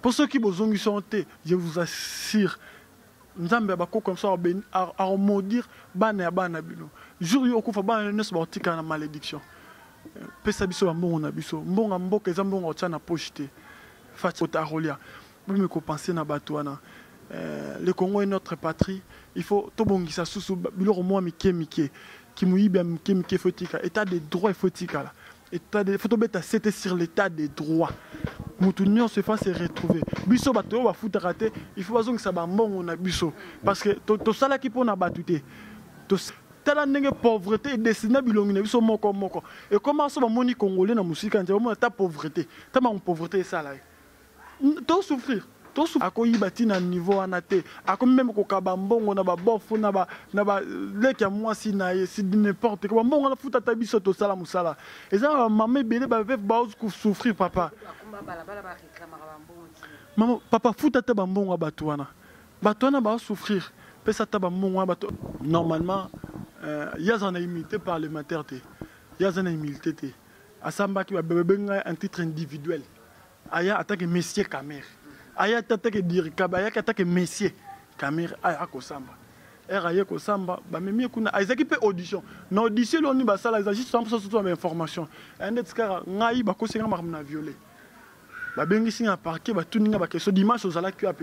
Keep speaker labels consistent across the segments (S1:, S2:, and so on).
S1: Pour ceux qui vous santé, je vous assure, Nzambe bako comme ça à maudire bana bana bino. Jour yo kufa bana ne se batika na malédiction. Pesa biso mbongo na biso. Mbongo mboka eza mbongo otya na pochete. Fati otarolia. Vous me compensez na batouana. Le Congo est notre patrie. Il faut tobongisa susu biloko moi mike qui muiba mike fotika. État des droits fotika là. État des faut tobeta c'était sur l'état des droits. Moutounion se fasse retrouver. Biso bato ba futa raté, il faut bazong ça ba mbongo na biso parce que to sala ki pona batute. To tala ndenge pauvreté destiné bilongi na biso moko. Et comment ça ba moni congolais na musika nje ba ta pauvreté. Ta ma pauvreté ça là. To souffrir. To souffrir akoyi bati na niveau anate. Akomi même ko kabambongo na ba bofu na ba leki ya mwasi na ye si n'importe quoi. Mbongo na futa ta biso to sala musala. Et ça maman belé ba veuf ba souffrir papa. Maman, papa, fout à ta bambon à Batouana. Batouana va souffrir. Pesa ta bambon à Batouana. Normalement, il y a une immunité parlementaire. Il y a une immunité. À Samba qui va béber un titre individuel. Aya attaque Messier Kamer. Aya attaque Dirikaba. Aya attaque Messier Kamer. Aya Kosamba. Aya Kosamba. Bah, mais mieux qu'on a. Aya qui fait audition. Non, audition, on y va ça. Ils agissent 100% sur l'information. Un des cas, Naï, bah, qu'on m'a violé. Ba bengi singa parquet ba tuninga ba question dimanche aux ala qui a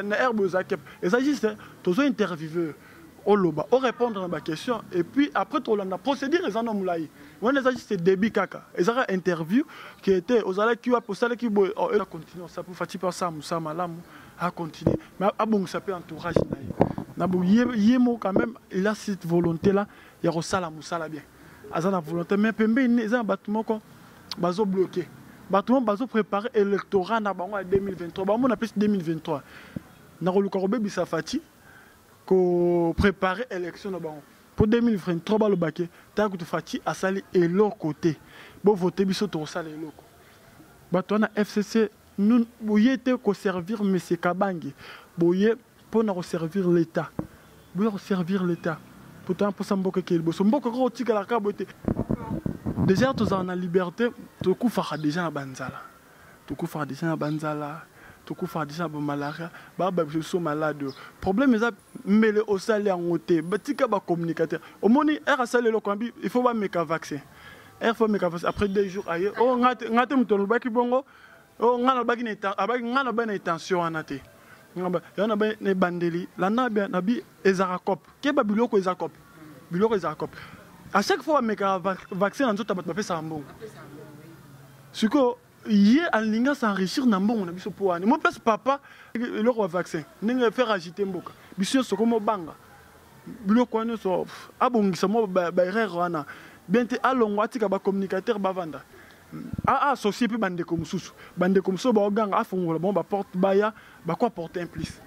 S1: na herbe aux akep et ça juste tous intervieweur au loba au répondre à ma question et puis après tout on a procédure les en moulai on les a juste débit kaka et ça interview qui était aux ala qui a pour ça qui a continuer ça pour fatiguer ça musa malamu a continuer mais a bon ça peut entourage na bo yemo quand même il a cette volonté là il y a resala musala bien azana volonté mais pembe ils ont bâtiment ko bazo bloqué. Bâtiment bazo préparé électorat na bango en 2023. Bango na plus 2023. Na roluka robe bisafati ko préparer élection na bango. Pour 2023 ba lo baké ta ko fati asali et l'autre côté. Bo voter biso to sala et l'autre. Bato na FCC nous boye te ko servir monsieur Kabangi. Boye pour na servir l'état. Boye servir l'état. Pourtant pour ça mboka ke boso mboka ko tika la ka bote. Déjà, tu as la liberté, tu as déjà la banzala. Tu as déjà la banzala, tu as déjà la malaria, tu es malade. Le problème est que tu as salaire en côté, tu as communicateur. Au moins, il faut pas mettre un vaccin. Il faut mettre un vaccin. Après 2 jours, on a une intention. Il y a des bandeli. La nabi est Zarakop. Qu'est-ce que c'est Zarakop? À chaque fois que un vaccin, on a fait ça en bon. Ce que hier, en ligne, s'enrichir dans bon, on a vu ce point. Moi, parce que papa, le vaccin, on a fait agiter Mboka. Monsieur, c'est comme Banga. Le coin, c'est ah bon, c'est moi, Rana. Bien, tu as l'on voit que communicateur bavanda. Ah, associé puis bande comme sous. Bande comme ça, bah, gang, à fond, bon, bah, porte baya, bah, quoi porter un plus.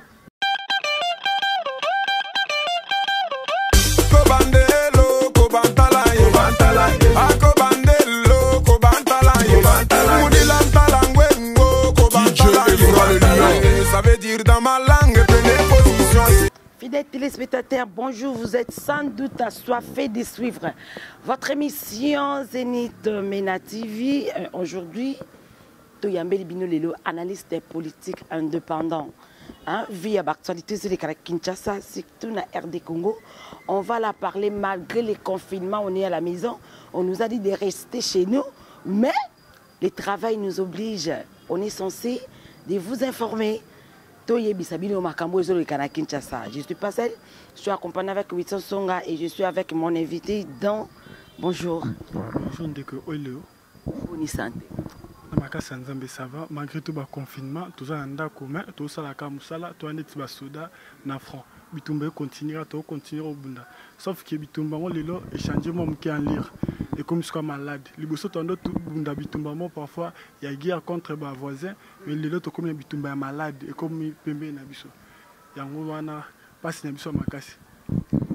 S2: Ça veut dire dans ma langue, prenez position.
S3: Fidèles téléspectateurs, bonjour, vous êtes sans doute assoiffés de suivre votre émission Zénith Mena TV. Aujourd'hui, Toyambeli Binolelo, analyste politique indépendant. Via l'actualité sur les Kinshasa, surtout dans RD Congo. On va la parler malgré les confinements, on est à la maison. On nous a dit de rester chez nous, mais le travail nous oblige. On est censé de vous informer. Je suis pas seule, je suis accompagnée avec Witson Songa et je suis avec mon invité dans... Bonjour.
S1: Bonjour, Ndeko Oileo.
S3: Bonne santé.
S1: Ça va, malgré tout le confinement, tout ça est commun, tout ça est musala, tout est basoda na front. Bitumba continuera, tout continuera au bunda. Sauf que Bitumba on lelo échanger mon qui en lire et comme je suis malade. Les bossos tendent tout bunda Bitumba parfois il y a guerre contre les voisins, mais lelo to comme Bitumba malade et comme pembe na biso. Yango wana passe na biso makasi.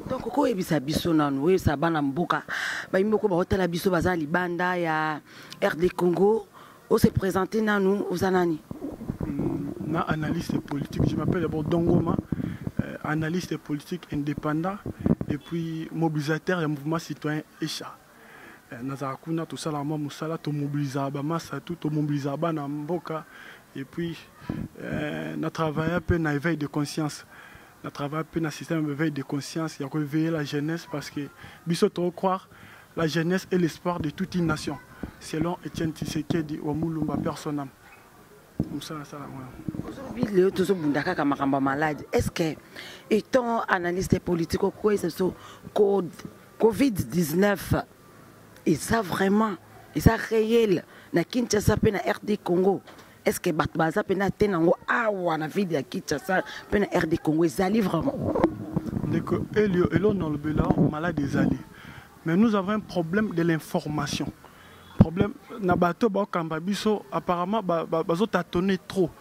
S3: Donc ko ebisa biso nanu we sa bana mboka. Ba imoko ba hôtel biso baza libanda ya RD Congo. On s'est présenté nanu aux anani.
S1: Na analyste politique, je m'appelle d'abord Dongoma. Analyste politique indépendant et puis mobilisateur du mouvement citoyen ECHA. Nazakuna tout ça la musala to mobiliser ba massa tout to mobiliser ba na mboka Et puis, on travaille un peu dans l'éveil de conscience. On travaille un peu dans le système d'éveil de conscience. Il y a réveiller la jeunesse parce que, bisous trop croire, la jeunesse est l'espoir de toute une nation. Selon Etienne Tshisekedi, Wamulumba personnel. Comme ça, ça.
S3: Aujourd'hui, le tout ce malade. Est-ce que, étant analyste politique, quoi, c'est ce Covid-19, et ça vraiment, et ça réel, na Kinshasa, na RD Congo. Est-ce que Batbaza pena tenango awa na ville ya Kinshasa pena RD Congo ezali vraiment?
S1: Donc Elio dans le Béla malade des alliés. Mais nous avons un problème de l'information. Problème na bateau ba kamba biso apparemment bazo tâtonner trop.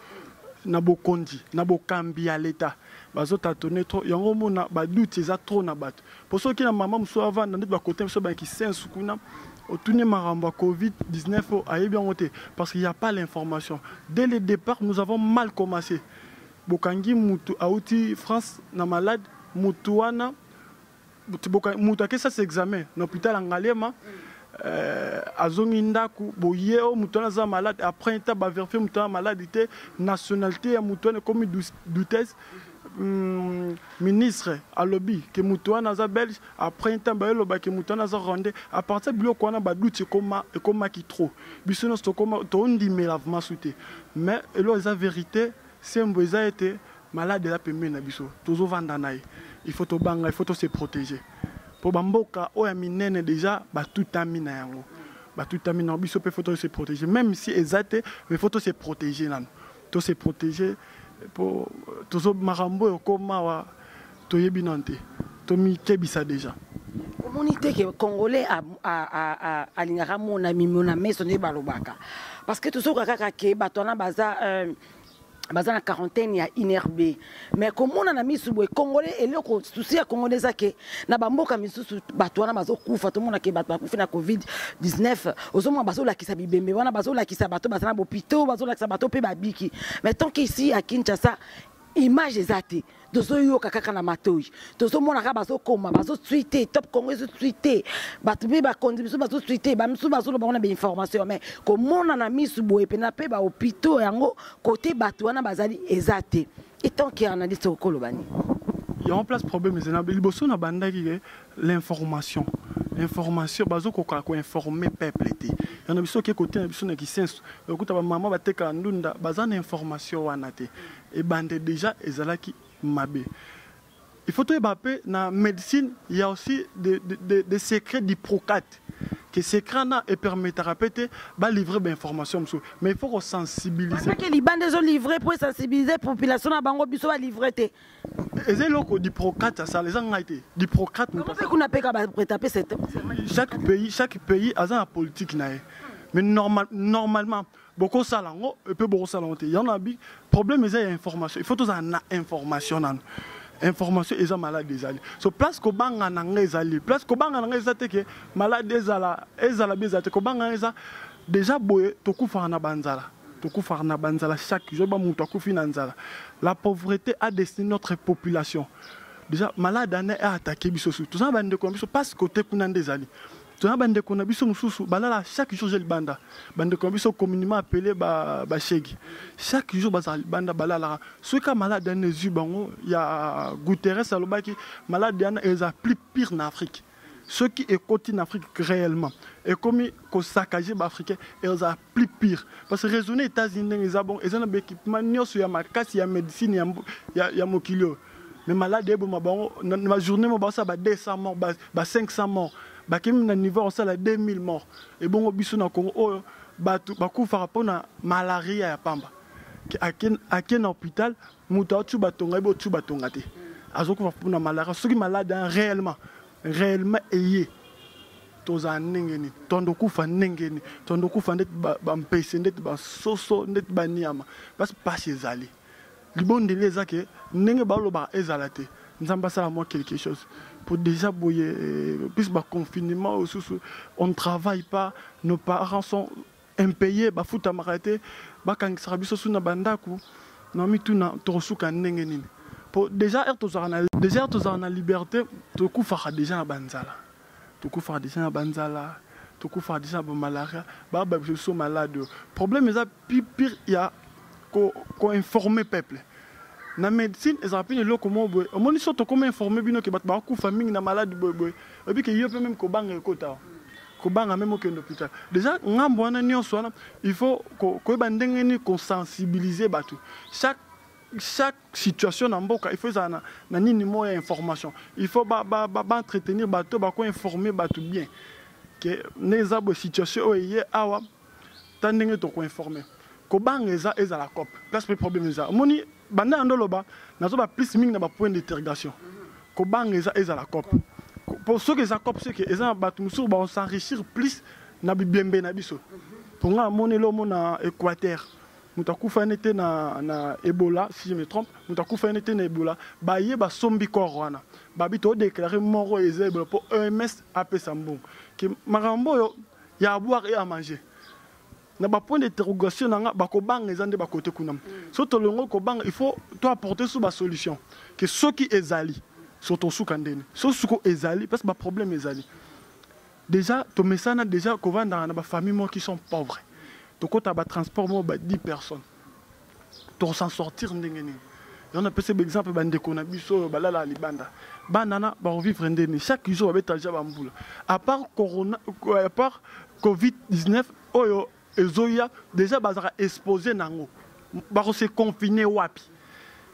S1: Na bokondi, na bokambi à l'état. Bazo tâtonner trop. Yango mona ba doute eza trop na bateau. Pour ceux qui na maman muso avant na ba côté so ba ki sensu kuna autourner maramba Covid-19 a bien monté parce qu'il n'y a pas l'information. Dès le départ, nous avons mal commencé. Bokangi mutu auti France na malade mutuana mutu que ça c'est examen l'hôpital Angalema azongi ndaku boyeo mutuana za malade après ta ba vérifier mutuana maladité nationalité ya mutuana comme doutesse ministre à lobby que mutuana za belge après temps ba loba que mutuana za rwandais à partir de ko na ba doute comme qui trop bisono sto comme to ndime lavement souté mais elo za vérité c'est mboza été malade la pemé na biso tozo vanda naï il faut to banga il faut se protéger pour bamboka o ya minene déjà ba tout amina yango ba tout amina biso pe faut se protéger même si ezate mais faut se protéger là to se protéger pour tous marambo koma wa toyebi nante to mi kebisa déjà
S3: communauté que congolais a lingara mona mimona meso ne balobaka parce que tous kaka ke batona baza baza na quarantaine ya inerbe mais comme on a mis sous congolais et le souci à congolais que na bamboka misusu batwana bazo kufa to mona ke batwa kufa na Covid 19 ozomo bazo la kisa bibembe wana bazo la kisa bato baza na bopito bazo la kisa bato pe babiki mais tant qu'ici à Kinshasa image ezate dozo yo kaka na matoi dozo mona ka bazo koma bazo tweeter top congolais zo tweeter bato be ba kondibiso bazo tweeter ba misu bazo ba on a be information mais comme on a misu boye pe na pe ba hôpitaux yango côté bato wana bazali ezate et tant qu'il y a analyste au kolobani
S1: il y a un place problème mais liboso na bandaki l'information bazo ko informer peuple té y en a biso ke côté na biso na ki sens okuta ba mama bateka ndunda bazana information wana té et bande déjà ezalaki mabe. Il faut trouver dans la médecine, il y a aussi des secrets d'Hippocrate. Que ces crânes et permettra de livrer des informations. Mais il faut sensibiliser.
S3: Parce que les bandes sont livrées pour sensibiliser la population à Bango Bisso à livrer. Et
S1: c'est là que d'Hippocrate, ça les a été. D'Hippocrate, chaque pays a une politique. Mais normalement, beaucoup de salons, et peu beaucoup de salons. Il y en a un problème, il y a l'information. Il faut tous en information. Information est malade des alliés. So place ko banga nangé alliés. Place ko banga nangé zate que malade des ala bizate ko banga déjà boye to kufa na banzala. To kufa na banzala chaque jour ba muto kufi na nzala. La pauvreté a destiné notre population. Déjà malade ane a attaqué biso tout ça bande ko biso passe côté kuna des alliés. Tout ça bande ko na biso mususu balala chaque jour j'ai banda. Bande ko biso communément appelé ba shegi. Chaque jour bazali banda balala. Ce cas malade ane zubango il y a Guterres alobaki malade ane est plus pire en Afrique. Ceux qui écoutent en Afrique réellement et comme ko saccager ba africain ils a plus pire parce que raisonner États-Unis ils a bon ils ont un équipement nyoso ya makasi ya médecine ya mokilio. Mais malade ebo mabongo na journée mo ba ça ba 200 morts ba 500 morts. Bakim na niveau on la 2000 morts et bon biso na Congo oh batu bakufa rapona malaria ya pamba aken hôpital muta tu batonga ebo tu batonga te azokufa pona malaria ceux qui malade réellement ayé toza nengeni tondo kufa nengeni tondo kufa net ba mpese net ba soso net ba niama parce pas chez ali libonde les que nenge ba lo ba ezalate nzamba sala moi quelque chose pour déjà bouiller plus bas confinement on ne travaille pas nos parents sont impayés ba futa marate ba kan sarabiso suna bandaku na mituna torosuka nengeni pour déjà na liberté to kufa déjà na banzala to kufa déjà na banzala to kufa déjà ba malaria ba so malade problème est pire il y a informer peuple. Na médecine ezapine lo comment boy omoni soto comment informer bino ke bat ba ku famille na malade boy et puis que yo peut même ko banga kota ko banga même au hôpital déjà ngambo wana nyonso wana il faut ko ba ndenge ni ko sensibiliser batu chaque situation na mboka il faut ça na nini moya information il faut ba entretenir batu ba ko informer batu bien que neza bo situation oye awa tandenge to ko informer ko banga eza la cop place le problème eza moni banda andoloba nazo ba plus ming na ba point d'interrogation ko banga eza la cop pour ceux que ça cop c'est que eza batu musu ba on s'enrichir plus na biembe na biso pour nga moni lo mona Équateur mutakufa nete na Ebola si je me trompe mutakufa nete na Ebola ba ye ba sombi corona ba bito déclarer mort eza Ebola pour OMS apesa mbongo que marambo yo ya à boire et à manger na ba point d'interrogation nanga ba ko banga ezande ba côté kunam so to longo ko banga il faut toi apporter sous ba solution que ceux qui ezali so to suka ndeni so suko ezali parce que ba problème ezali déjà to mesana déjà ko vanda na ba famille mo qui sont pauvres to ko ta ba transport mo ba 10 personnes to s'en sortir ndengeni on a passé exemple ba ndeko na biso ba la libanda banana ba vivre ndeni chaque jour ba betaja ba mbula à part corona à part Covid-19 oyo ezoya déjà bazara exposé nango baro se confiner wapi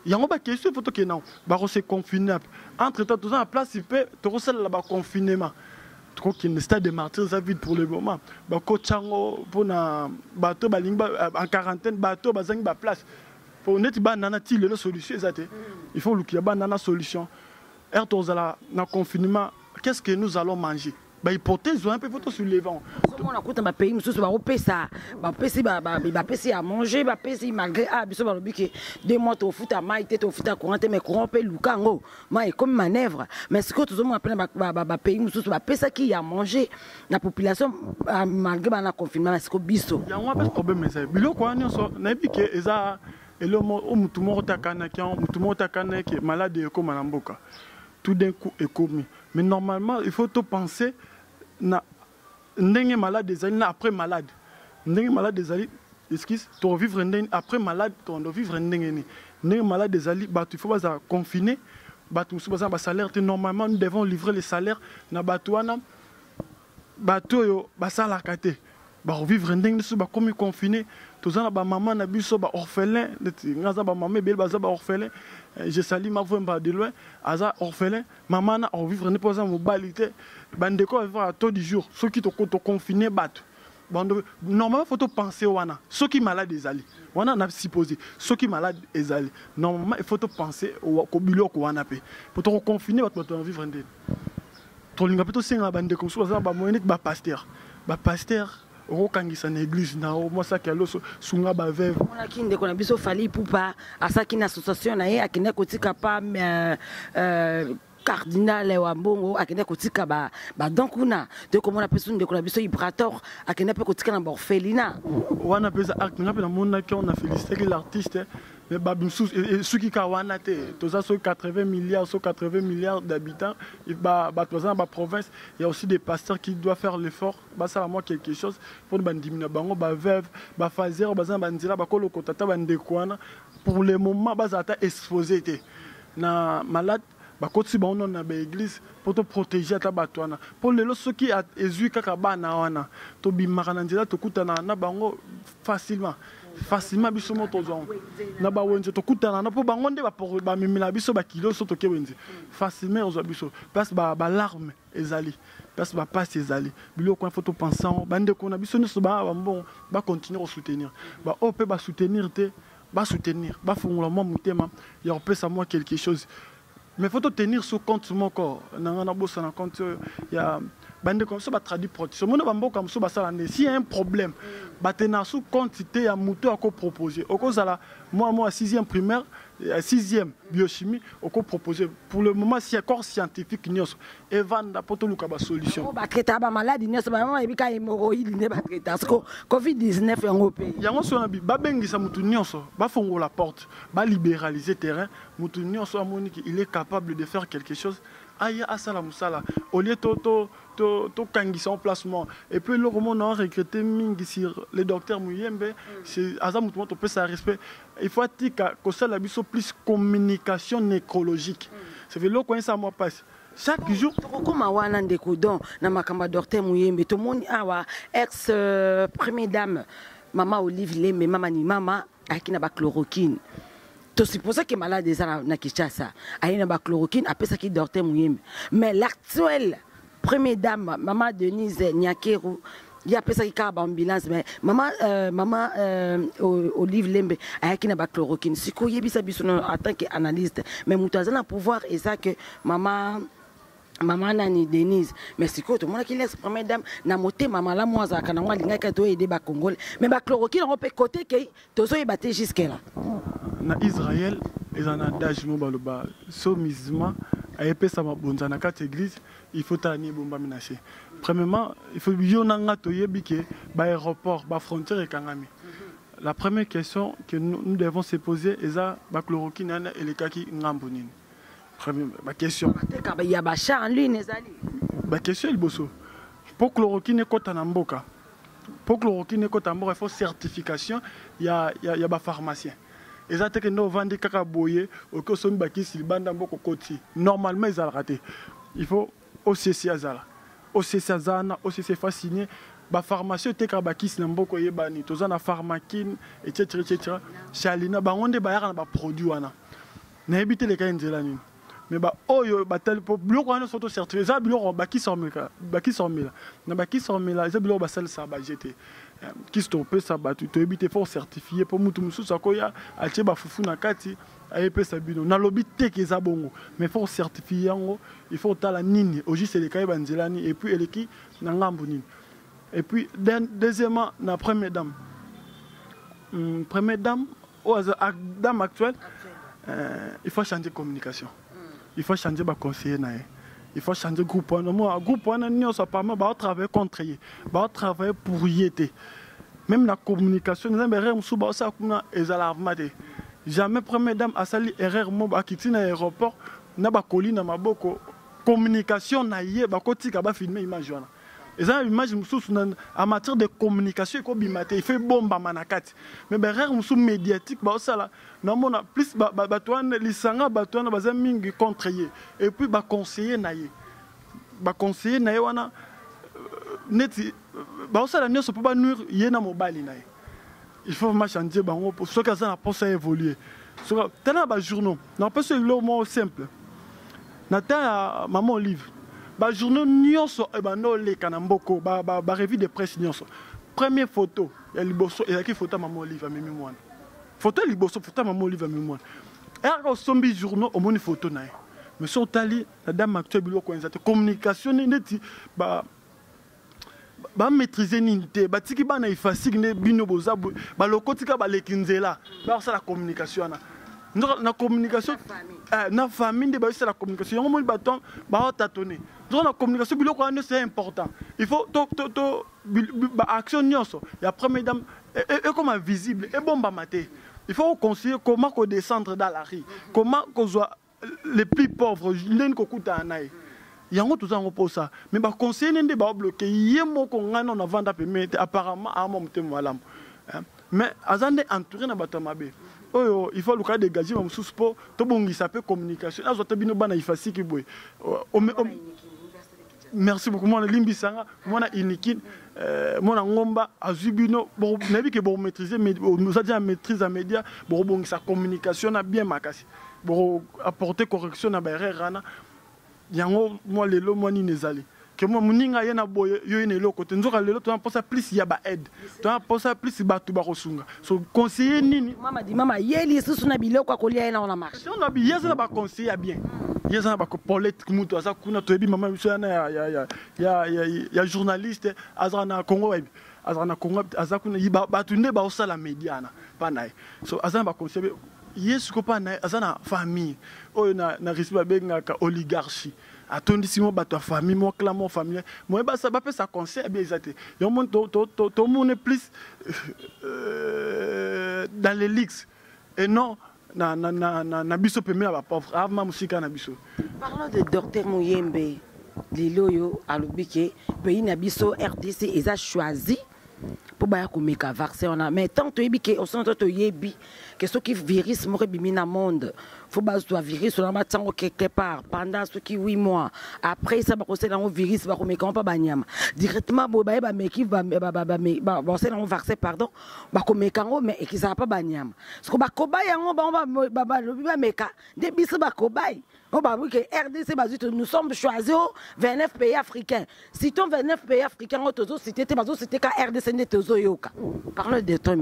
S1: yango ba question photo ke non baro se confiner entre temps tous en place il peut to resel là ba confinement trop qu'il ne stade de martyrs à vide pour le moment ba ko chango pour na bateau ba lingba en quarantaine bateau bazang ba place pour net banana ti le solution exacte il faut lukia banana solution ertozala na confinement qu'est-ce que nous allons manger ba hypothèse un peu photo sur les vents
S3: on a coûté ma pays mususu ba opesa ba pesi à manger ba pesi malgré biso ba lobi que 2 mois to futa mai te to futa courant mais courant pe lukango mai comme manœuvre mais ce que tout le monde appelle ba pays mususu ba pesa qui a manger la population malgré ba na confinement c'est que biso
S1: ya on pas de problème mais ça biloko nyonso na bi que eza elo mo mutu mo takana ki malade ko manamboka tout d'un coup est commis mais normalement il faut te penser na ndenge malade des années après malade ndenge malade des années excuse to vivre ndenge après malade to vivre ndenge ni malade des années bah il faut pas confiner bah tout ça ba salaire normalement nous devons livrer les salaires na batuana bato yo ba sala kate ba vivre ndenge so ba comme confiné tous na ba maman na biso ba orphelin ngaza ba maman bel ba orphelin je salue ma voix de loin aza orphelin maman na vivre ne pas en mobilité bande ko va taux du jour ceux qui to confiné bat normalement faut penser wana ceux qui malade ezali wana na supposé ceux qui malade ezali normalement il faut penser au biloko wana pe pour to confiner bat vivre ndeni to linga plutôt singa bande ko so ba moyenik ba pasteur okangisa na église na o mosa ke loso sunga ba veuve
S3: on a kinde ko na biso fali pupa asaki na association na ye akine kotika pa cardinal wa mbongo akine kotika ba donc kuna de comment la personne de ko na biso ibrator akine pe kotika na orphelinat
S1: wana pesa acte na pe na mona ki on a félicité l'artiste mais babimsous et ceux qui kawana te tous ça sur 80 milliards d'habitants il ba province il y a aussi des pasteurs qui doivent faire l'effort ba ça moi quelque chose pour ba diminuer bango ba veuve ba fazer ba nzira ba koloko tata ba ndekwana pour le moment ba za ta exposé te na malade ba kotsi ba on na ba église pour te protéger ta batwana pour les ceux qui a ezui kaka bana wana to bimaka na nzira to kutana na bango facilement biso moto zon na ba wenze to kutana na po bango nde ba mimila biso ba kilo so to ke wenze facilement ozo biso parce ba larme ezali parce ba passe ezali biloko faut to pensant bande ko na biso ne so ba bon ba continuer à soutenir ba op ba soutenir te ba soutenir ba fungula mo mutema ya op ça moi quelque chose mais faut tenir sous compte mon corps na bossa na compte ya bande comme ça ba traduit protection mon bambo comme ça ba sala si y a un problème ba tenir sous quantité ya muto à ko proposer au cause là moi 6e primaire 6e biochimie au ko proposer pour le moment si corps scientifique nyos et vanda poto luka ba solution
S3: ba traiter ba maladie nyos ba mama ebika hémorroïde ne ba traiter parce que Covid-19 en pays
S1: yango so na bi ba bengisa mutu nyos ba fongola porte ba libéraliser terrain mutu nyos amoni il est capable de faire quelque chose aya asala musala au lieu to kangisa en placement et puis le roman a regretté mingi sur le docteur Muyembe c'est azamu to peut ça respect il faut tika que ça la biso plus communication nécrologique c'est veut le coin ça moi passe chaque jour
S3: tokokoma wana ndeko don na makamba docteur Muyembe tomoni awa ex première dame mama Olive Lembe mama ni mama akina ba chloroquine. Tu supposes que malade des na Kinshasa a une chloroquine après ça qui docteur Muyembe. Mais l'actuelle première dame maman Denise Nyakeru il y a ça qui a ambulance mais maman Olive Lembe a une chloroquine. Si quoi yebisa biso en tant qu'analyste mais mutazana pouvoir et ça que maman nani Denise mais c'est quoi tout le monde qui laisse première dame na moté maman la moi za kana linga ka to aider ba Congolais mais ba chloroquine on peut côté que tozo yebate jusque là
S1: na Israël ils en adage mo baloba somisma ayepe sa mabonza na kat église il faut tani bomba menacer premièrement il faut yonanga to yebike ba aéroport ba frontière et kangami la première question que nous devons se poser est ça ba chloroquine na elekaki ngambonini. Ma question.
S3: Il y a Bacha en lui,
S1: ma question est bosso. Pour chloroquine est en mboka. Pour chloroquine est en mboka, il faut certification. Il y a des pharmaciens. Et ça, c'est que nous vendons des cacaboyés au cas où nous si banda mboko koti. Normalement, ils ont raté. Il faut OCC Azala. OCC Azana, OCC fasciné. Les pharmaciens te kabaki si mboko yebani. Toza na pharmakine, etc. Chalina, on des bailleurs na produits wana. Na éviter les cas nzelani. Mais bah oyo batel pour bloc on s'auto certifié ça bloc baki 100 000 na baki 100 000 ça bloc basal ça ba jeté qui stopper ça ba tu éviter faut certifier pour mutu mususu akoya atie ba fufu na kati ayepe ça bino na lobby te ke za bongo mais faut certifier ngo il faut tala nini oji c'est les kai banzelani et puis eleki na ngambu nini et puis deuxièmement la première dame ou dame actuelle il faut changer de communication. Il faut changer de conseiller. Il faut changer de groupe. Le groupe, on va travailler contre lui. On va travailler pour y être. Même la communication, nous avons jamais première dame a sali erreur à quitter l'aéroport. Nous avons communication, nous avons filmé l'image. Et ça, l'image, en matière de communication, il fait bombe à Manakati. Mais les médiatique, on a plus les sanga contre eux. Et puis, les conseillers, les conseillers, il faut changer pour ceux qui ont évolué. Dans les journaux, on peut se le mot simple. Maman Olive. Ba journaux nyonso e ba no le kanamboko ba revue de presse nyonso première photo ya liboso et qui photo maman Olive memi mwana photo liboso photo maman Olive memi mwana et quand sombi journaux au moni photo na mais so tali la dame actuelle biloko nzate communication neti ba maîtriser ninte ba tiki ba na efasik ne bino bozabu ba lokotika ba lekinzela ba ça la communication na communication na famille de ba c'est la communication on moni baton ba tâtonner dans la communication c'est important. Il faut action nyonso. Il y a première dame et comme visible et bon maté. Il faut conseiller comment qu'on descendre dans la rue. Comment qu'on soit les plus pauvres, l'un qu'on coûte à naï. Il y a tout ça pour ça. Mais bah conseiller n'est pas bloqué. Il y a mon qu'on a on a vendu apparemment à mon thème malam. Mais azande entouré na batamabe. Oh, il faut le cas dégager mon sous-sport. Tout bon, il s'appelle communication. Azo tabino bana ifasi ki boy. Merci beaucoup. Moi, Limbisanga, moi, Inikin, moi, Ngomba, Azubino, bon, n'avez que bon maîtriser, mais nous a dit à maîtrise à médias, bon, sa communication a bien marqué, bon, apporter correction à Berrana, yango, moi, les lots, moi, ni nezali. Que moi, Muninga, y'en a boy, y'en a l'eau, côté nous aura le lot, tu as pensé plus, il y a ba aide, tu as pensé plus, batu barosunga. So, conseiller nini.
S3: Maman dit, maman, yeli, sous son habillé, quoi, qu'on y a, on a marché.
S1: Si on a bien, ça va conseiller bien. Il y a des politiques, il y a journaliste, Azana Congo, Azana Congo, Azakuna, il va tourner la médiane. So, Azana conseiller, yes, Azana famille, na risque de oligarchie. Attendez si moi ta famille, moi clame famille, moi ça va faire ça conseil bien exact. Yo mon to mon est plus dans les leaks et non na biso pembe ba pauvre avant musika na biso.
S3: Parlons de docteur Muyembe. Liloyo alobike pays na biso RDC ils a choisi pour ba ko meka vaccin on a mais tant to yebike au centre to yebi que ce qui virus mo rebimi na monde faut ba soit virus on a tango quelque part pendant ce qui 8 mois après ça ba ko c'est dans virus ba ko meka pas banyama directement bo ba meki ba c'est dans vaccin pardon ba ko meka ngo mais qui ça pas banyama ce ko ba ko ba yango ba lobi ba meka de biso ba ko ba on va voir que RDC nous sommes choisis 29 pays africains. Si ton 29 pays africains c'était RDC parlons de toi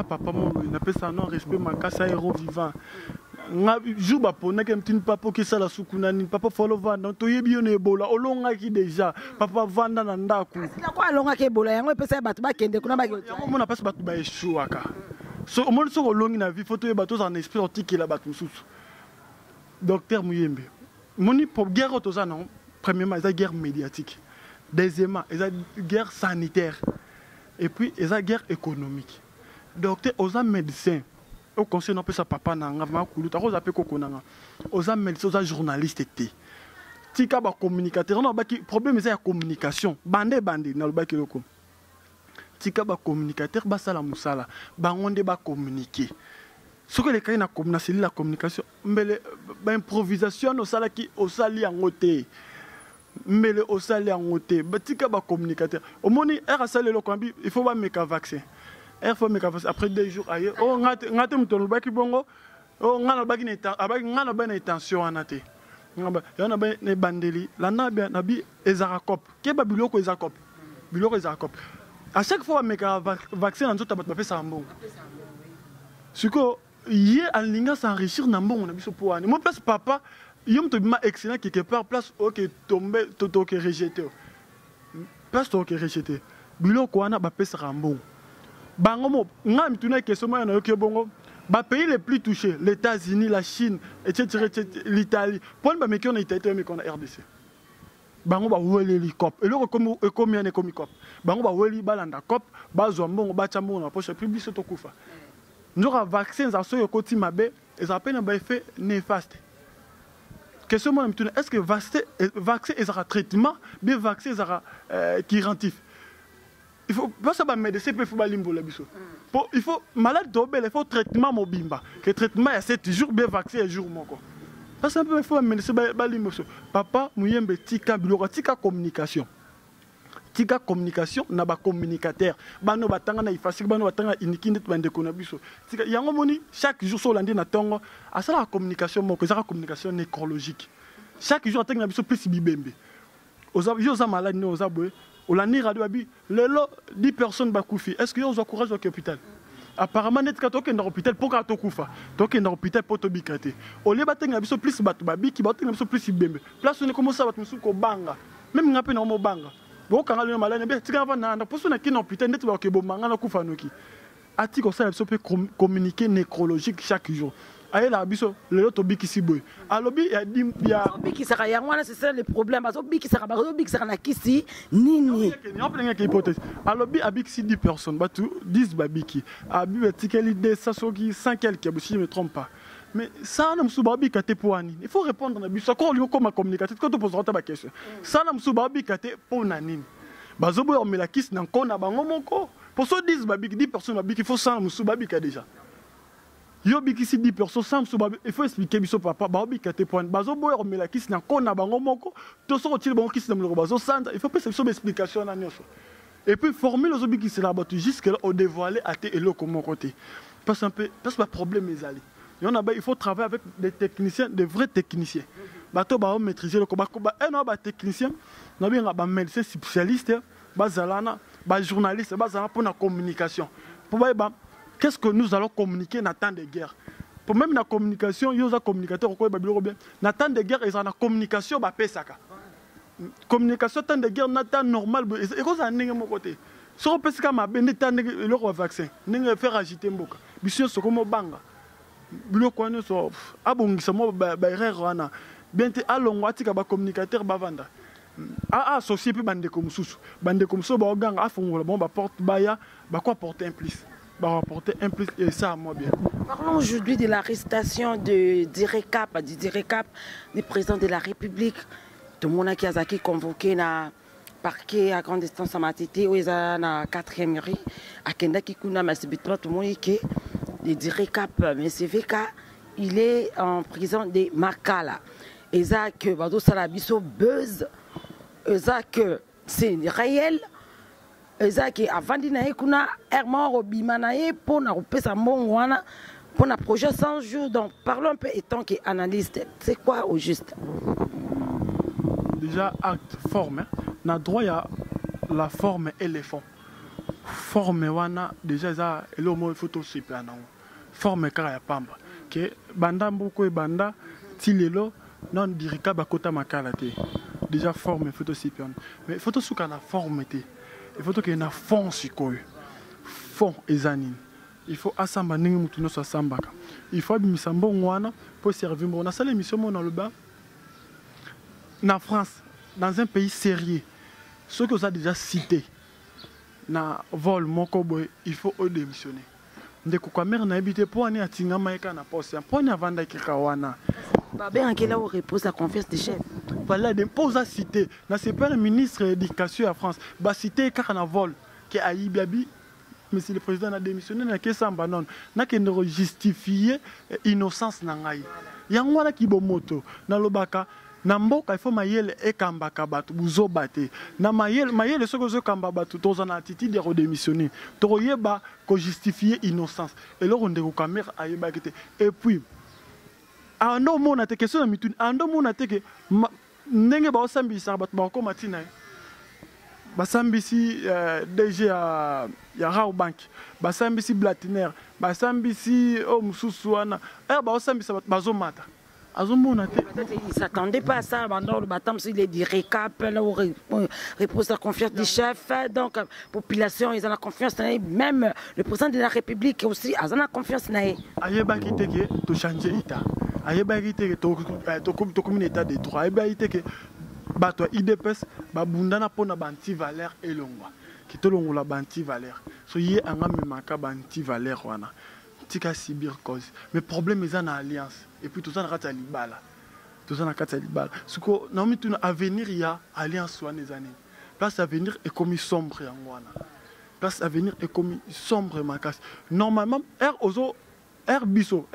S1: papa on appelle ça non respect ma casa héros vivant. Jou ba pona ke mtini papa ki sala sukuna ni papa follow vanda to yebi on ebola olonga ki déjà papa vanda na ndako.
S3: La ko alonga ke ebola yango epesa bato ba kende kuna ba
S1: yango mona pesa bato ba eshuaka. So omoni so olongi na vie photo e bato en esprit otiki la bato mususu. Docteur Muyembe, moni pour guerre autoza non, premièrement, c'est la guerre médiatique. Deuxièmement, c'est la guerre sanitaire. Et puis, c'est la guerre économique. Docteur, aux médecins, au conseil non peut ça papa nanga, ma koulou, ta rose appelle koko nanga. Aux médecins, aux journalistes té. Tika ba communicateur, non ba ki problème c'est la communication. Bandé na le ba ki loko. Tika ba communicateur ba sala musala, ba ngonde ba communiquer. Ce que les cas na communication, la communication, mais l'improvisation au sala qui au sali en côté, mais le au sali en côté, batika ba communicateur. Au moni er sali le combi, il faut pas mettre un vaccin. Er faut mettre un vaccin après 2 jours ailleurs. Oh ngate mtono baki bongo, oh ngana baki na abaki ngana ba na intention anate. Yana ba ne bandeli, la na bi ezarakop. Ke ba biloko ezakop. Biloko ezakop. À chaque fois mettre un vaccin en tout tabat ba fait ça mbongo. Ce que hier en linga s'enrichir na mbongo na biso po ani. Moi place papa, yom to bima excellent quelque part place OK tomber toto que rejeter. Place to que rejeter. Biloko wana ba pesa mbongo. Bango mo ngam tuna question mo na OK bongo. Ba pays les plus touchés, les États-Unis, la Chine, etc. l'Italie. Pour ba meki on a Italie mais qu'on a RDC. Bango ba weli likop. Et le comme ya ne comme cop. Bango ba weli balanda cop, ba zo mbongo ba chambo na poche public to kufa. Nous avons vaccin, nous avons côté mabé, et ça a un effet néfaste. Question moi, est-ce que vaccin est un traitement, bien vaccin est guérantif? Il faut pas ça médecin il faut pas limbo la biso. Il faut malade il faut traitement mobimba. Que traitement il y a 7 jours, bien vaccin un jour mon quoi. Parce que il faut médecin ba limbo. Papa Muyembe tika biloko tika communication. Tika communication na ba communicateur bano batanga na ifasik bano batanga inikinde bande kona biso tika yango moni chaque jour so landi na tongo asala la communication moko za communication nécrologique chaque jour atanga na biso plus bibembe oza yo za malade no oza boye olani radio abi lelo 10 personnes bakufi est-ce que yo oza courage au hôpital apparemment net ka toke na hôpital pour ka to kufa toke na hôpital pour to bikate ole batanga na biso plus batu babiki batanga na biso plus bibembe place on commence à battre musu ko banga même ngape na mo banga. Bon, quand on a malade, tu vas voir, pour ceux qui n'ont pas de que bon, mangana kufanoki. Ati comme ça, il peut communiquer nécrologique chaque jour. Aïe la biso, le lot obi qui si boy. Alobi il y a
S3: obi qui sera yangwana c'est ça le problème. Obi qui sera obi qui sera na kisi nini.
S1: On plein une hypothèse. Alobi abik si 10 personnes, batu 10 babiki. Abi tikeli de ça soki 100 quelques, si je me trompe pas. Mais ça n'a pas de kate pour Anine. Il faut répondre à la question. Quand on comme communicateur, quand on pose la question, ça n'a pas de kate pour Nanine. Bazobo on met la kiss dans kona bango moko. Pour ceux 10 babik 10 personnes babik il faut ça n'a pas de déjà. Yo biki si 10 personnes ça n'a il faut expliquer biso papa babi kate pour Bazobo on met la kiss dans kona bango moko. To so retirer bango kiss dans le bazo sanda. Il faut pas cette explication na nyoso. Et puis former les obiki c'est là batu jusque là au dévoiler à té et le comme côté. Parce un peu parce que le problème est allé. Il faut travailler avec des techniciens, des vrais techniciens. Bato ba maîtriser le combat. Un ba technicien, na bien ba médecin spécialiste, ba zalana, ba journaliste, ba zalana pour la communication. Pour ba qu'est-ce que nous allons communiquer dans temps de guerre. Pour même la communication, yo za communicateur ko ba bilo bien. Dans temps de guerre, ils ont la communication ba pesaka. Communication temps de guerre na temps normal et ko za ndenge mo côté. So pesaka ma ben temps le vaccin, ndenge faire agiter mboka. Biso so comme banga. Biloko wana so abongisa mo ba erreur wana bien te alongo atika ba communicateur bavanda associé pe bande comme mususu ba oganga afongola bon ba porte baya ba quoi porter implice rapporter un plus et ça à moi bien.
S3: Parlons aujourd'hui de l'arrestation du DIRECAP, du président de la République. Tout le monde qui a été convoqué dans le parquet à grande distance à Matete, où ils sont dans la 4e rue, à Kendaki Kuna, mais c'est tout le monde qui le DIRECAP, mais c'est VK, il est en prison de Makala. Et ça que Bado Salabiso buzz, et ça que c'est réel. Ezaki avant d'inaïe kuna Herman Robimanaïe pour na repesa mbongwana pour na projet 100 jours. Donc parlons un peu étant qu'analyste, c'est quoi au juste?
S1: Déjà acte forme, na droit ya la forme et les fonds. Forme wana déjà ça et le mot photo super non. Forme kara ya pamba que banda mboko e banda tilelo non dirika bakota makala te. Déjà forme photo super mais photo suka na forme te. Il faut qu'il y ait un fond sur fond et anine. Il faut assamba ningi mutuno sa sambaka. Il faut abimisa mbongwana pour servir bon. On a ça l'émission dans le bas. En France, dans un pays sérieux, ceux que vous avez déjà cités, na vol mokoboy, il faut démissionner. Ndeko kwa mère na habité pour aller à Tingama eka na poste. Pour aller à vendre kikawana.
S3: Babé en quelle heure repose la confiance des chefs?
S1: Voilà, des pauses à citer. C'est pas le ministre de l'Éducation en France. Bah, citer Carnaval, qui a Ibiabi, mais si le président a démissionné, n'a que ça, non. N'a que ne justifier innocence nangai. Yangwana ki bomoto, na lobaka, na mboka il faut mayele e kambaka batu buzo bate. Na mayele soko zo kamba batu toza na attitude de démissionner. Toroyeba ko justifier innocence. Et là on de ko caméra ayeba kete. Et puis ando mona te question na mituni ando mona te ke ndenge ba osambisa bato ba ko matina basambisi DG ya Rao Bank basambisi Blatiner basambisi o mususu wana ba osambisa bato bazomata azomona te.
S3: Ils s'attendaient pas à ça pendant le baptême, il est dit récap là où repose la confiance du chef. Donc population ils ont la confiance même le président de la République aussi ils ont la confiance naé.
S1: Ayeba kiteke to changer état. Ayeba kiteke to comme état de droit. Ayeba kiteke bato IDPS babundana pona banti valeur elongwa. Kitolongo la banti valeur. So yé anga memaka banti valeur wana. Tika sibir cause. Mais problème ils ont une alliance. Et puis tout ça n'a pas libala. Tout ça n'a pas libala. Ce qu'on a mis tout avenir il y a alliance soit des années. Place avenir est comme sombre en wana. Place avenir est comme sombre ma casse. Normalement biso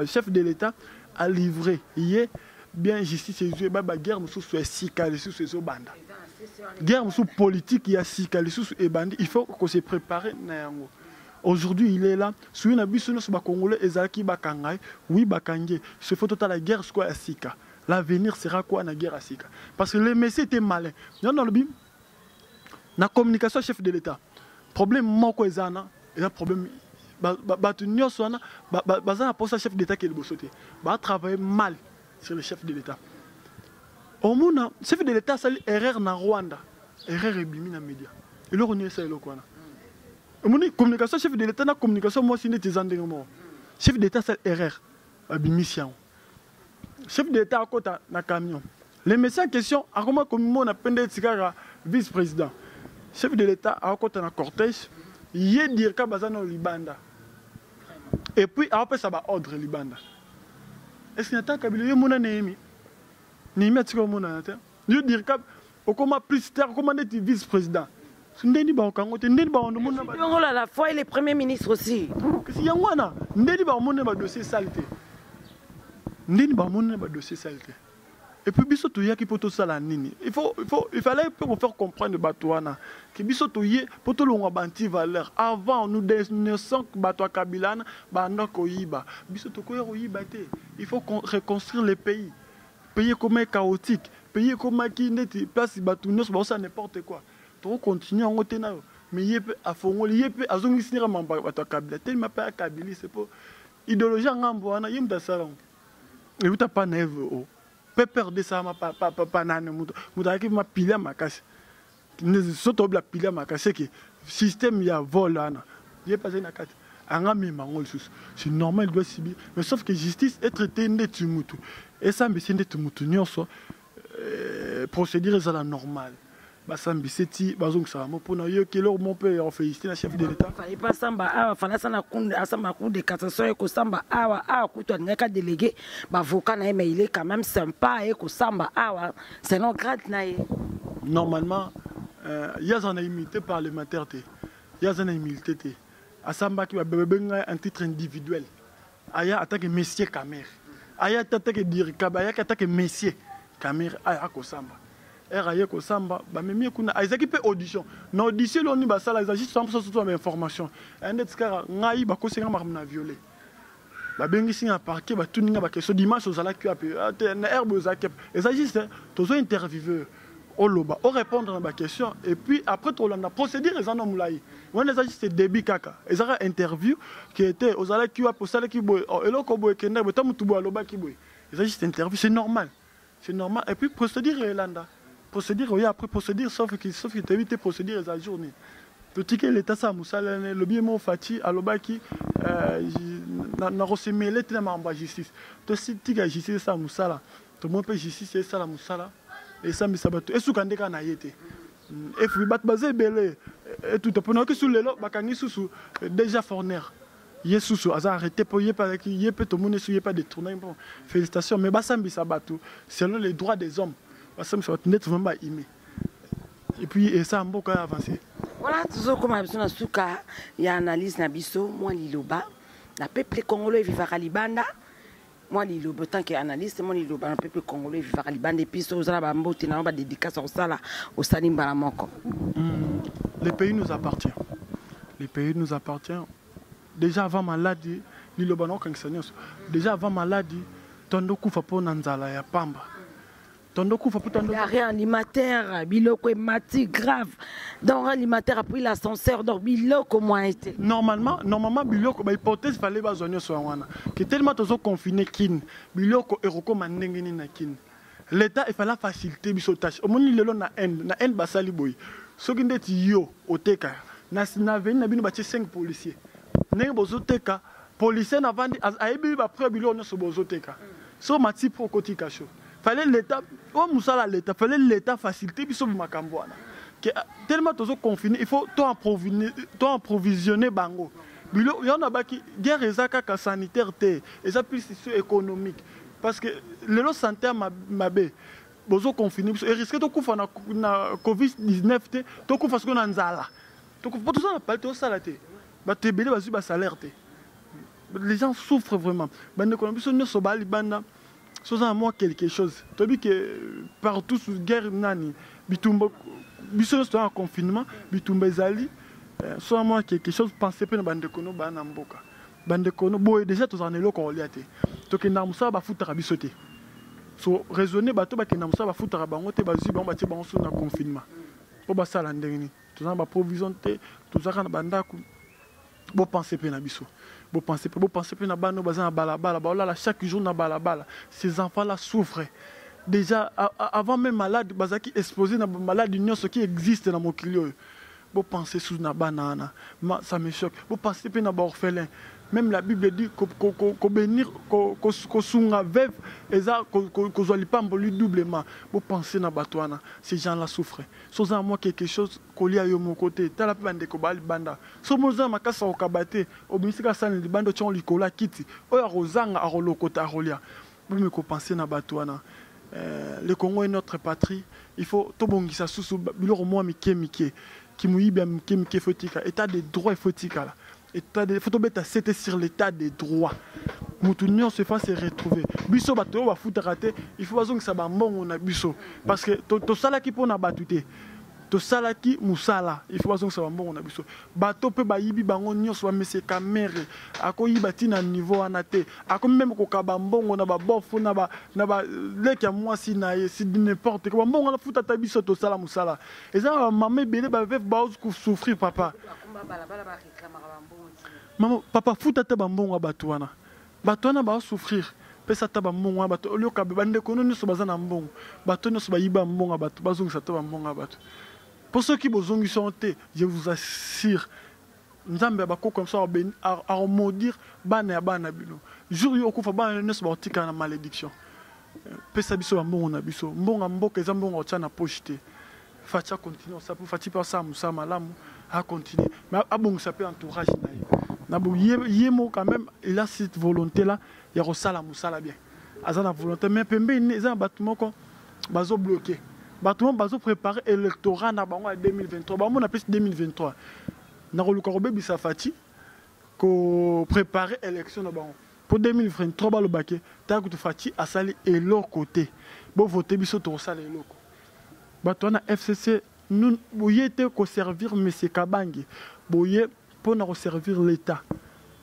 S1: chef de l'État a livré hier bien justice et guerre sous sikali sous ce banda. Guerre sous politique il y a sikali sous et bandi. Il faut qu'on se prépare na yango. Aujourd'hui, il est là. Si on a vu ce Congolais, Ezaki Bakangai, oui, Bakangé. Ce faut total la guerre, c'est quoi à Sika. L'avenir sera quoi la guerre à Sika. Parce que les messieurs étaient malins. Non, non, le bim. La communication chef de l'État. Problème, moi, quoi, Ezana. Et un problème. Batunio, Swana, Bazana, pour ça, chef d'État qui est le bossoté. Va travailler mal sur le chef de l'État. Au monde, chef de l'État, c'est l'erreur na Rwanda. Erreur est bimi dans les médias. Et là, on est ça, et là, quoi. Communication chef de l'État, la communication, moi, c'est des endroits. Chef d'État, c'est erreur. Mission. Chef d'État, à côté, dans camion. Les messieurs en question, à comment on a pendé vice-président. Chef de l'État, à côté, dans cortège, il y a dire qu'il y a Libanda. Et puis, après, ça va ordre Libanda. Est-ce qu'il y a un Kabila, il y a mon Néhémi. Néhémi, tu vois mon Néhémi. Il y a dire qu'il y a plus tard, comment on est vice-président.
S3: La fois il est premier ministre aussi.
S1: Il dossier saleté. Dossier saleté. Et puis biso toya qui poto sala nini. Il fallait pour faire comprendre Batouana que biso toye poto longa banti valeur avant nous dénonçons Batoua Kabilana banda koyiba. Biso tokoya koyiba te. Il faut reconstruire le pays. Pays comme chaotique, pays comme qui n'est place Batounos ça n'importe quoi. On continue en retenant. Mais il y a fond, il y a zone ici à Mamba, à Kabila. Tellement pas à Kabila, c'est pas idéologie en Amboana, il y a un salon. Et vous n'avez pas neuf. Peu perdre ça, pas nan, vous qui m'a pilé à ma casse. Ne saute la pilé à ma casse, que système il y a vol, il y a pas une carte. C'est normal, il doit subir. Mais sauf que justice est traitée de Tumutu. Et ça, mais c'est de Tumutu, procédure est la normale. basambi seti bazongisa mo pona yo kelo mon père féliciter la chef de l'état
S3: fallait pas samba awa fallait ça na samba cour de cassation ko samba awa kuto ngaka délégué ba avocat na mais il est quand même sympa et ko samba awa c'est non grade na
S1: normalement il y a une immunité parlementaire il y a une immunité asamba qui va benga un titre individuel aya attaque monsieur Kamer aya attaque dirikaba aya attaque monsieur Kamer aya ko samba eraye ko samba ba memi kuna aizaki pe audition na audition lo ni ba sala juste 100% d'information ende tikara ngai ba ko senga na violé ba bengi singa parquet ba tuninga ba question dimanche aux ala qui a na herbe aux akep et ça juste tozo intervieweur au loba au répondre à ma question et puis après tout on a procédure les en moulai on les a juste débit kaka et ça interview qui était aux ala qui a pour ça qui boy et là ko boy kenda botam tubo loba qui boy et ça juste interview c'est normal et puis procédure Elanda procédure oui après procédure sauf qu'il t'évite procédure les journée petit que l'état ça musala le bien mon fati alobaki na rosemele tena mamba justice to si tika justice ça musala to mon pe justice c'est ça la musala et ça mi sabato et soukande kana yete et puis bat basé belé et tout pendant que sous le lo bakangi susu déjà fourner yesusu aza arrêté pour yépa qui yépa to mone sou pas détourner bon félicitations mais basambi sabato selon les droits des hommes basambi sabato net vraiment aimé et puis et ça mboka avancé
S3: voilà toujours comme absona suka ya analyse na biso moi liloba la peuple congolais vivra libanda moi liloba tant que analyste moi liloba le peuple congolais vivra libanda et puis so za ba mbote na ba dédicace au sala au salimba la moko
S1: le pays nous appartient déjà avant maladie liloba no kangsanios déjà avant maladie tondo kufa pona nzala ya pamba tondo kufa pona
S3: la réanimateur biloko est mati grave donc réanimateur a pris l'ascenseur donc biloko moins été
S1: normalement biloko ba hypothèse fallait ba zonyo so wana que tellement tozo confiné kin biloko eroko mandengeni na kin l'état il fallait faciliter biso tâche au moni lelo na end basali boy soki ndeti yo oteka na veni na bino ba 5 policiers ndenge bozoteka policier na vandi ayebi ba preuve bilo nyonso bozoteka so mati pro kotika show fallait l'état o musala l'état fallait l'état faciliter biso makambo wana que tellement tozo confiné il faut to approvisionner bango bilo yona baki guerre ezaka ka sanitaire te eza plus économique parce que lelo santé mabe bozo confiné biso et risque to kufa na covid-19 te to kufa ce qu'on a nzala to kufa tout ça na pas to sala te ba te belé bazu ba salaire te les gens souffrent vraiment bande ko biso ne so bali banda so za moi quelque chose to bi que partout sous guerre nani bitumba biso so en confinement bitumba ezali so moi quelque chose penser pe na bande ko no ba na mboka bande ko no boy déjà to za nelo ko liate to ke na musa ba futa biso te so raisonner bato ba ke na musa ba futa bango te bazu ba ti bango so na confinement po ba sala ndengini to za ba provision te to za kana banda ku bo penser pe na biso bo penser pe na bano bazana balabala ba la chaque jour na balabala ces enfants là souffrent déjà avant même malade bazaki exposé na maladie nyonso qui existe na mokili bo penser sous na banana ça me choque bo penser pe na ba orphelin même la Bible dit ko bénir ko sunga veuve eza ko zoli pambo lui doublement bo penser na batwana ces gens là souffrent so za moi quelque chose ko lia yo mon côté tala pe bande ko bali banda so moza makasa okabate obimisika sana libando chon likola kiti oya rozanga arolokota arolia bo me ko penser na batwana le Congo est notre patrie il faut tobongisa susu biloko moi mike qui muiba mike fotika état de droit fotika là il faut tomber c'était sur l'état des droits mutunyo se fasse retrouver biso bato ba futa raté il faut bazong ça ba mbongo na biso parce que to sala ki pona batute to sala ki musala il faut bazong ça ba mbongo na biso bato pe ba yibi bango nyonso ba monsieur camere akoyi batina niveau anate akomi même ko kaba mbongo na ba bofu na ba leki ya mwasi na ye si n'importe quoi mbongo na futa ta biso to sala musala et ça maman belé ba veuf ba souffrir papa maman papa futa ta ba mbongo batwana ba souffrir pesa ta ba mbongo bato olio ka bande ko no so bazana mbongo bato no so ba yiba mbongo bato bazongisa ta ba mbongo bato pour ceux qui bozongi sont je vous assure nzambe ba ko comme ça à maudire bana ya bana bino jour yo ko fa bana no so ba tika na malédiction pesa biso ba mbongo na biso mbongo mboka eza mbongo tia na poche te Fati a continué ça pour Fati pas ça Moussa Malamu a continué mais a bon ça peut entourage na bon yemo quand même il a cette volonté là il y a ça la Moussa là bien azana volonté mais pembe ils ont bâtiment qu'on bazo bloqué bâtiment bazo préparé électorat na bango en 2023 bango na plus 2023 na roluka robebi sa Fati ko préparer élection na bango pour 2023 ba le baké ta ko Fati a sali et l'autre côté bon voter biso to sala et l'autre bato na FCC nous boye te ko servir monsieur Kabangi boye pour na servir l'état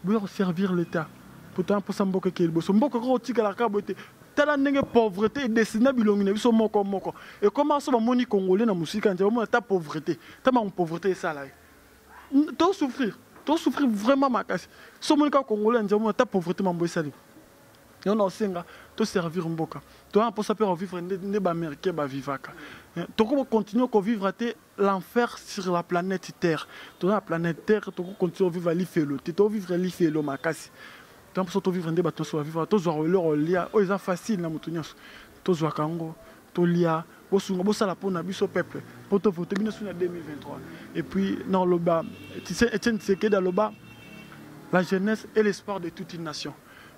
S1: boye servir l'état pourtant pour ça mboka ke liboso mboka ko tikala ka bote tala ndenge pauvreté dessina bilongi na biso moko et comment ça ba moni congolais na musika nje ba ta pauvreté ta ma pauvreté ça là to souffrir vraiment makasi so moni ka congolais nje ta pauvreté mambo sali on a aussi to servir mboka to pour ça peut vivre ne ba américain ba vivaka to ko continuer ko vivre l'enfer sur la planète Terre to la planète Terre to ko continuer vivre l'ifelo to vivre l'ifelo makasi to pour to vivre ne ba to so vivre to zo leur lia o eza facile na mutunyaso to zo kango to lia bo sunga bo sala pona biso peuple pour to voter bino sur 2023 et puis dans le bas tu sais Etienne Tshisekedi dans le bas la jeunesse et l'espoir de toute une nation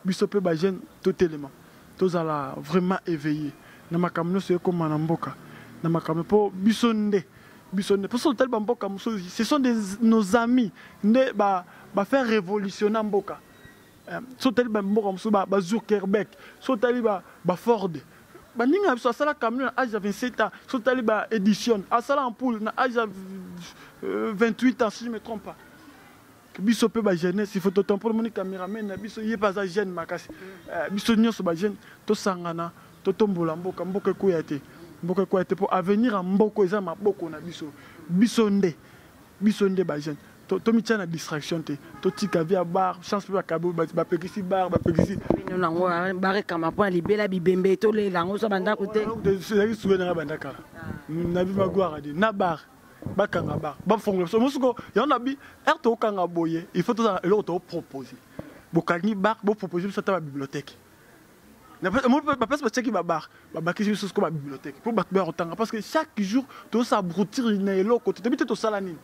S1: biso pe ba jeune totalement tous ala vraiment éveillé na makamno se comme na mboka na makamno po bisonde pour ça tel mboka ce sont nos amis ne ba faire révolutionner mboka so tel mboka muso ba Zuckerberg so tel ba Ford ba ninga so sala camion à âge de 27 ans so tel ba édition à sala ampoule na âge de 28 ans si je me trompe pas biso pe ba jeunesse il faut autant pour mon caméraman na biso yé pas jeune makasi biso nyonso ba jeune to sangana to tombola mboka ko yate pour avenir en mboko eza maboko na biso nde ba jeune to mitia na distraction te to tika via bar chance pe ba pekisi bar ba pekisi
S3: non ngo bare kama point libela bibembe to le lango so banda côté
S1: c'est souvenir na banda kala na bi magwara di na bar bakanga bar ba fongolo so musuko ya na bi erto kanga boye il faut to le to proposer bokani bar bo proposer ça ta bibliothèque na pas pas checker ba bar ba bakisi so ko ba bibliothèque pour ba otanga parce que chaque jour to s'abrutir na eloko to te to sala nini